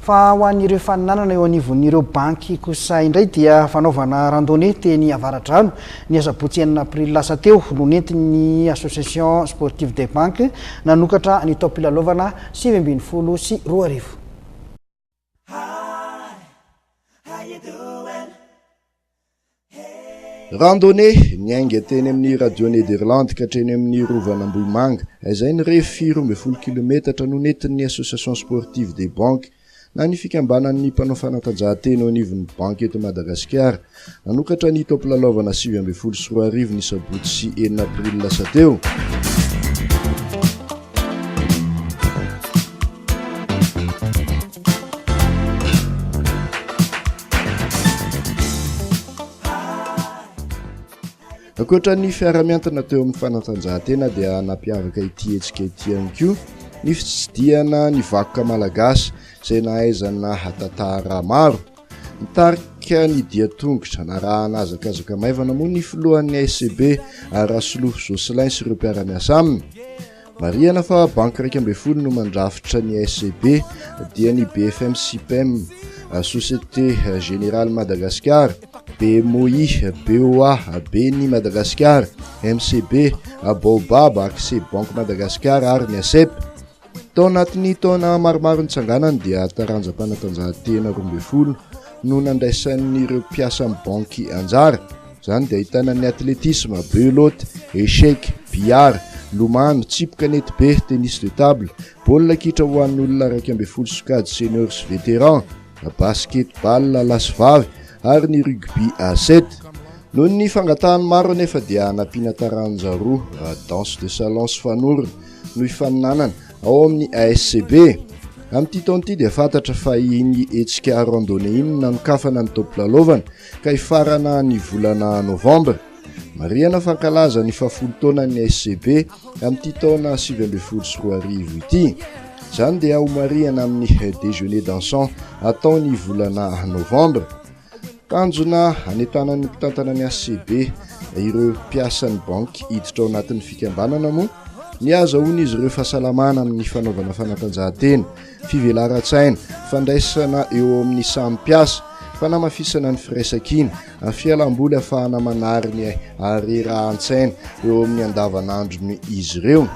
fa ho an'ireo faninanana eo anivon'ireo banky kosa indray dia fanaovana randonnée teny Avaradrano ny asabotsy 9 aprily lasa teo no nentin'ny association sportive des banques nanokatra ny taom-pilalaovana 7 sy 2 arivo. Randonnée niainga teny amin'ny radio Nederland ka hatreny amin'ny rovan'Ambohimanga izay ny refy 12 kilometatra no nentin'ny association sportive des banques na ny fikambanan'ny mpanao fanatanjahantena ao anivon'ny banky eto Madagasikara nanokatra ny taom-pilalaovana 7 sy 2 arivo ny sabotsy sy 9 aprily lasa teo. Ankoatra ny fiara-miantana teo amin'ny fanatanjahantena dia nampiavaka ity hetsika ity ihany koa ny fitsidiana ny vakoka malagasy izay nahaizana tantara maro. Nitarika ny dia-tongotra na raha nazakazaka maivana moa ny filohan'ny SCB Rasoloha Joselin sy ireo mpiara-miasa aminy. Marihana fa banky 12 no mandrafitra ny SCB dia ny BFM CPM, Société Générale Madagascar, BMOI, BOA, BNI Madagascar, MCB, Baobab, Accès Banque Madagascar ary ny ASEP. Tao anatin'ny taona maromaro nitsanganany dia taranjam-panatanjahantena 12 no nandraisan'ireo mpiasa amin'ny banky anjara. Izany dia ahitana ny atletisme, belote, échec, billard, lomano, tsipy kanety be, tennis de table, baolina kitra ho an'ny olona 12 sokady senior sy vétéran, basketball lasy-vavy ary ny rugby A7. Noho ny fangatahany maro nefa dia nampiana taranja roa danse de salon sy fanorona no ifaninanana ao amin'ny ASCB. Amin'ity taon'ity dia fantatra fa iny hetsika randonnée iny nanokafana ny taom-pilalaovana ka ifarana ny volana novambra. Marihana fankalaza ny 10 taona ny SCB amin'ity taona 7 sy 2 arivo ity. Izany dia ho marihana amin'ny déjeuner dansant atao ny volana novambra. Tanjona anetana ny mpitantana ny SCB ireo mpiasan'ny banky hiditra ao anatin'ny fikambanana moa ny azahoany izy ireo fahasalamana amin'ny fanaovana fanatanjahantena, fivelaran-tsaina, fandraisana eo amin'ny samy mpiasa, fanamafisana ny firaisan-kina, fialamboly ahafahana manary ny arera an-tsaina eo amin'ny andavanandro ny izy ireo.